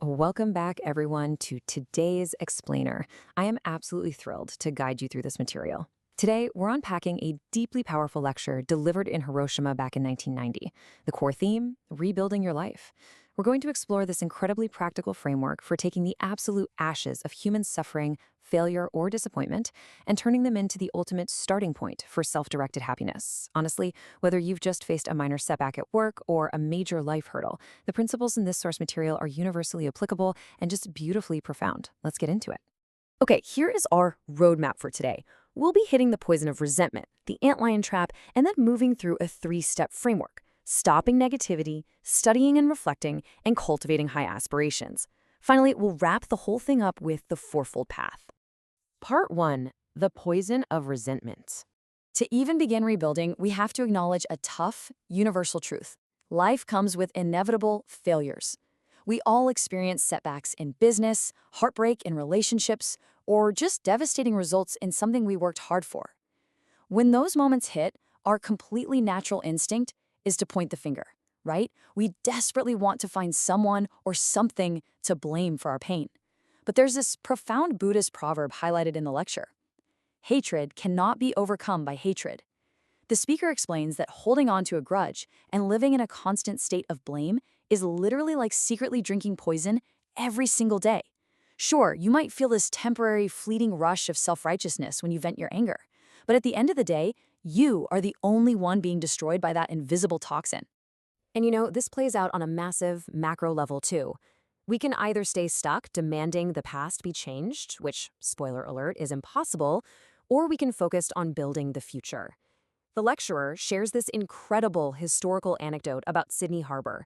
Welcome back, everyone, to today's Explainer. I am absolutely thrilled to guide you through this material. Today, we're unpacking a deeply powerful lecture delivered in Hiroshima back in 1990. The core theme, rebuilding your life. We're going to explore this incredibly practical framework for taking the absolute ashes of human suffering, failure, or disappointment and turning them into the ultimate starting point for self-directed happiness. Honestly, whether you've just faced a minor setback at work or a major life hurdle, the principles in this source material are universally applicable and just beautifully profound. Let's get into it. Okay, here is our roadmap for today. We'll be hitting the poison of resentment, the antlion trap, and then moving through a three-step framework: stopping negativity, studying and reflecting, and cultivating high aspirations. Finally, we'll wrap the whole thing up with the fourfold path. Part 1. The poison of resentment. To even begin rebuilding, we have to acknowledge a tough, universal truth. Life comes with inevitable failures. We all experience setbacks in business, heartbreak in relationships, or just devastating results in something we worked hard for. When those moments hit, our completely natural instinct is to point the finger, right? We desperately want to find someone or something to blame for our pain. But there's this profound Buddhist proverb highlighted in the lecture: hatred cannot be overcome by hatred. The speaker explains that holding on to a grudge and living in a constant state of blame is literally like secretly drinking poison every single day. Sure, you might feel this temporary, fleeting rush of self-righteousness when you vent your anger, but at the end of the day, you are the only one being destroyed by that invisible toxin. And this plays out on a massive macro level too. We can either stay stuck demanding the past be changed, which, spoiler alert, is impossible, or we can focus on building the future. The lecturer shares this incredible historical anecdote about Sydney Harbor.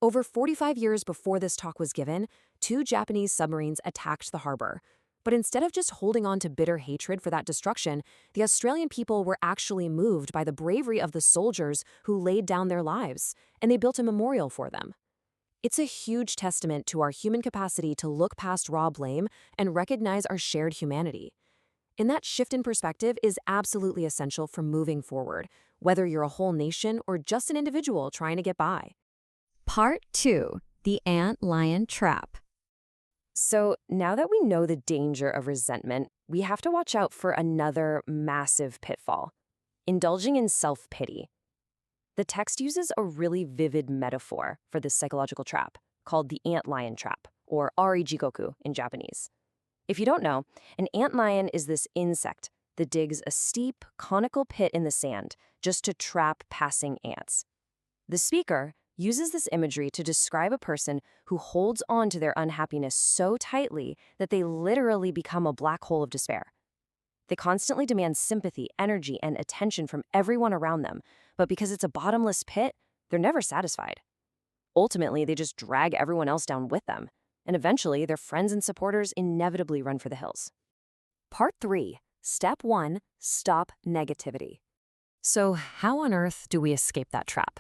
Over 45 years before this talk was given, 2 Japanese submarines attacked the harbor. But instead of just holding on to bitter hatred for that destruction, the Australian people were actually moved by the bravery of the soldiers who laid down their lives, and they built a memorial for them. It's a huge testament to our human capacity to look past raw blame and recognize our shared humanity. And that shift in perspective is absolutely essential for moving forward, whether you're a whole nation or just an individual trying to get by. Part 2. The Ant-Lion Trap. So now that we know the danger of resentment, we have to watch out for another massive pitfall: indulging in self-pity. The text uses a really vivid metaphor for this psychological trap, called the ant-lion trap, or Arijigoku in Japanese. If you don't know, an antlion is this insect that digs a steep, conical pit in the sand just to trap passing ants. The speaker uses this imagery to describe a person who holds on to their unhappiness so tightly that they literally become a black hole of despair. They constantly demand sympathy, energy, and attention from everyone around them, but because it's a bottomless pit, they're never satisfied. Ultimately, they just drag everyone else down with them, and eventually their friends and supporters inevitably run for the hills. Part 3. Step 1. Stop negativity. So how on earth do we escape that trap?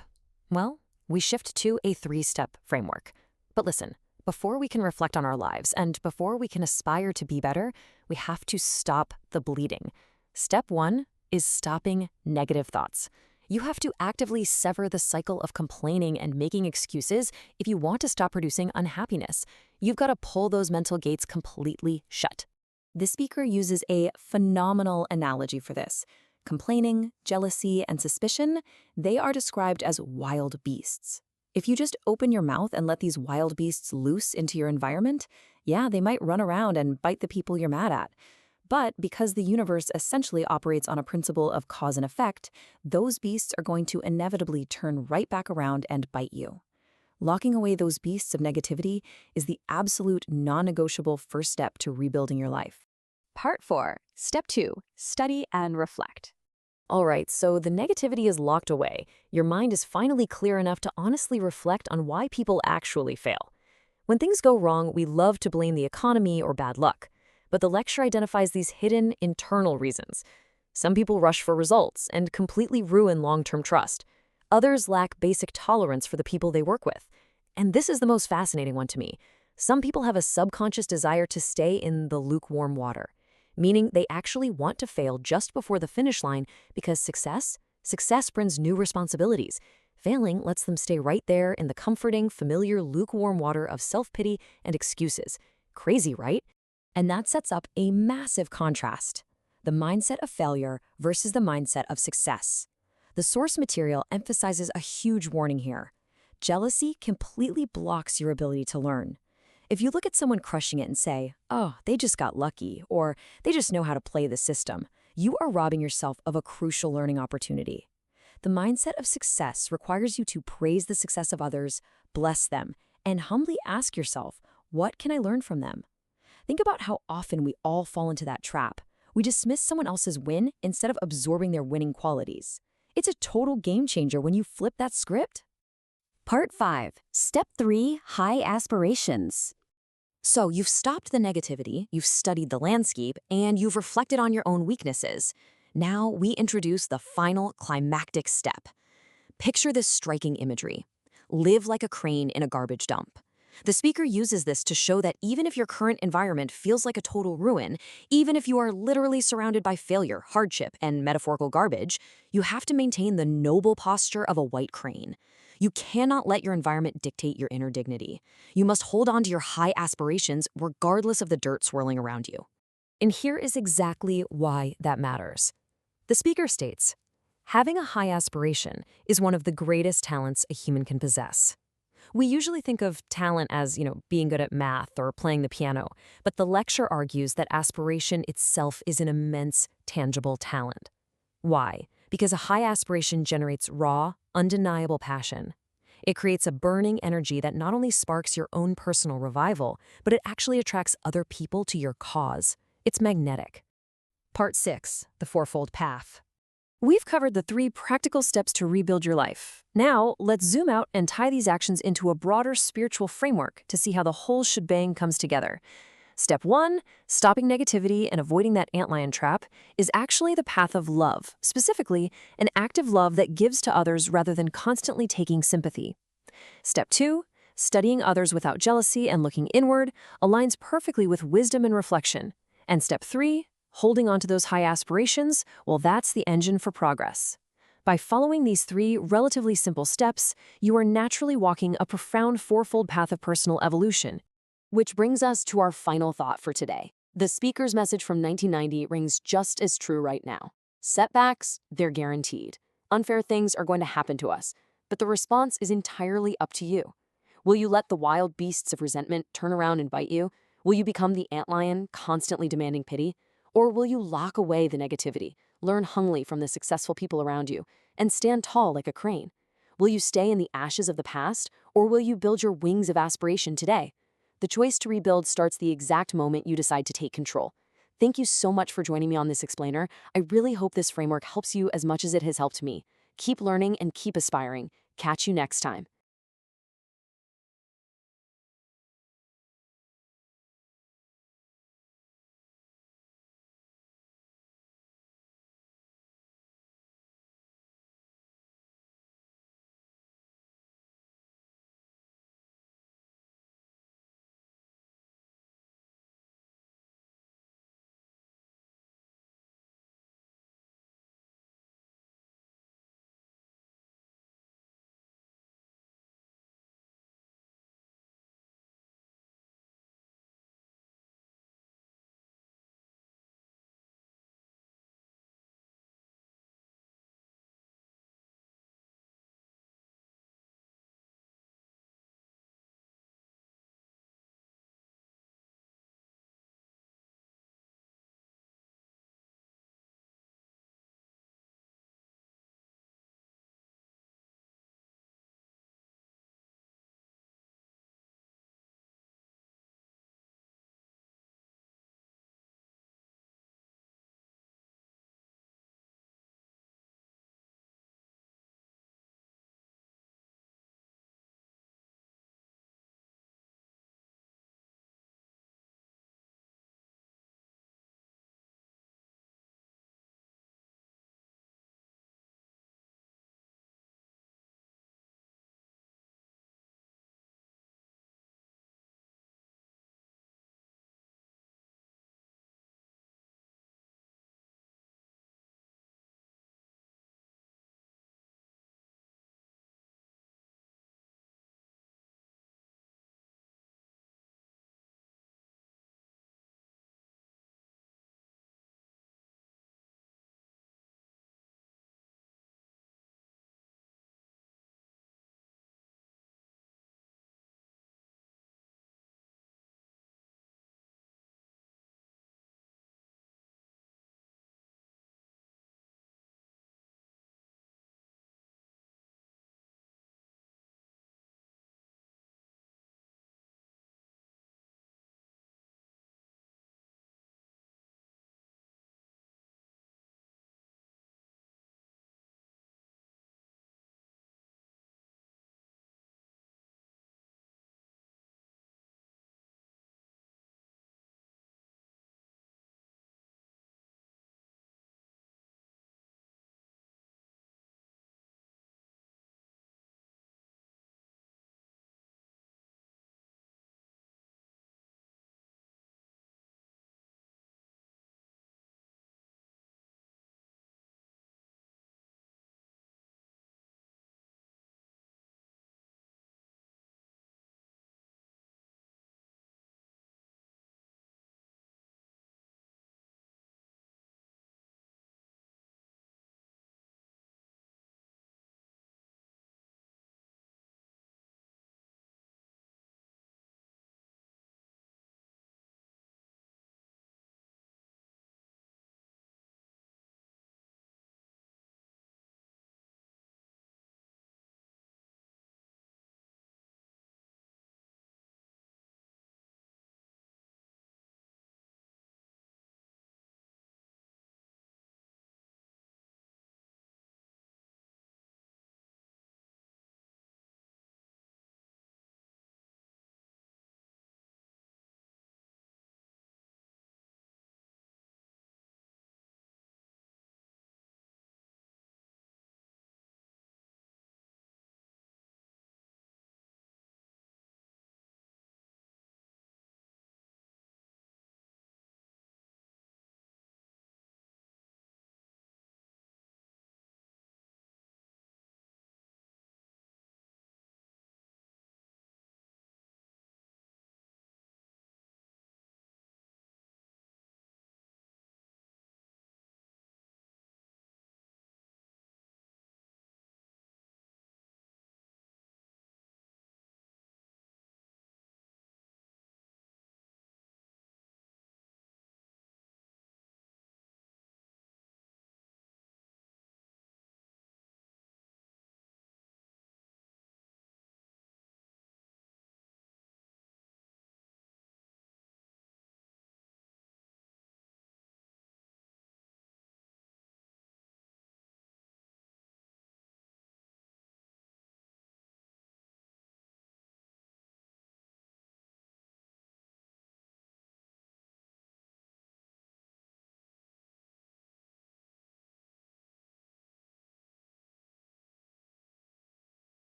Well, we shift to a 3-step framework. But listen, before we can reflect on our lives and before we can aspire to be better, we have to stop the bleeding. Step 1 is stopping negative thoughts. You have to actively sever the cycle of complaining and making excuses if you want to stop producing unhappiness. You've got to pull those mental gates completely shut. The speaker uses a phenomenal analogy for this. Complaining, jealousy, and suspicion, they are described as wild beasts. If you just open your mouth and let these wild beasts loose into your environment, yeah, they might run around and bite the people you're mad at. But because the universe essentially operates on a principle of cause and effect, those beasts are going to inevitably turn right back around and bite you. Locking away those beasts of negativity is the absolute non-negotiable first step to rebuilding your life. Part 4. Step 2. Study and reflect. All right, so the negativity is locked away. Your mind is finally clear enough to honestly reflect on why people actually fail. When things go wrong, we love to blame the economy or bad luck. But the lecture identifies these hidden internal reasons. Some people rush for results and completely ruin long-term trust. Others lack basic tolerance for the people they work with. And this is the most fascinating one to me. Some people have a subconscious desire to stay in the lukewarm water, meaning they actually want to fail just before the finish line because success brings new responsibilities. Failing lets them stay right there in the comforting, familiar, lukewarm water of self-pity and excuses. Crazy, right? And that sets up a massive contrast. The mindset of failure versus the mindset of success. The source material emphasizes a huge warning here. Jealousy completely blocks your ability to learn. If you look at someone crushing it and say, oh, they just got lucky, or they just know how to play the system, you are robbing yourself of a crucial learning opportunity. The mindset of success requires you to praise the success of others, bless them, and humbly ask yourself, what can I learn from them? Think about how often we all fall into that trap. We dismiss someone else's win instead of absorbing their winning qualities. It's a total game changer when you flip that script. Part 5. Step 3. High aspirations. So you've stopped the negativity, you've studied the landscape, and you've reflected on your own weaknesses. Now we introduce the final climactic step. Picture this striking imagery. Live like a crane in a garbage dump. The speaker uses this to show that even if your current environment feels like a total ruin, even if you are literally surrounded by failure, hardship, and metaphorical garbage, you have to maintain the noble posture of a white crane. You cannot let your environment dictate your inner dignity. You must hold on to your high aspirations regardless of the dirt swirling around you. And here is exactly why that matters. The speaker states, having a high aspiration is one of the greatest talents a human can possess. We usually think of talent as, being good at math or playing the piano, but the lecture argues that aspiration itself is an immense, tangible talent. Why? Because a high aspiration generates raw, undeniable passion. It creates a burning energy that not only sparks your own personal revival, but it actually attracts other people to your cause. It's magnetic. Part 6, the fourfold path. We've covered the 3 practical steps to rebuild your life. Now, let's zoom out and tie these actions into a broader spiritual framework to see how the whole shebang comes together. Step 1, stopping negativity and avoiding that antlion trap, is actually the path of love, specifically, an active love that gives to others rather than constantly taking sympathy. Step 2, studying others without jealousy and looking inward, aligns perfectly with wisdom and reflection. And Step 3, holding on to those high aspirations, well, that's the engine for progress. By following these 3 relatively simple steps, you are naturally walking a profound fourfold path of personal evolution. Which brings us to our final thought for today. The speaker's message from 1990 rings just as true right now. Setbacks, they're guaranteed. Unfair things are going to happen to us, but the response is entirely up to you. Will you let the wild beasts of resentment turn around and bite you? Will you become the antlion, constantly demanding pity? Or will you lock away the negativity, learn humbly from the successful people around you, and stand tall like a crane? Will you stay in the ashes of the past, or will you build your wings of aspiration today? The choice to rebuild starts the exact moment you decide to take control. Thank you so much for joining me on this explainer. I really hope this framework helps you as much as it has helped me. Keep learning and keep aspiring. Catch you next time.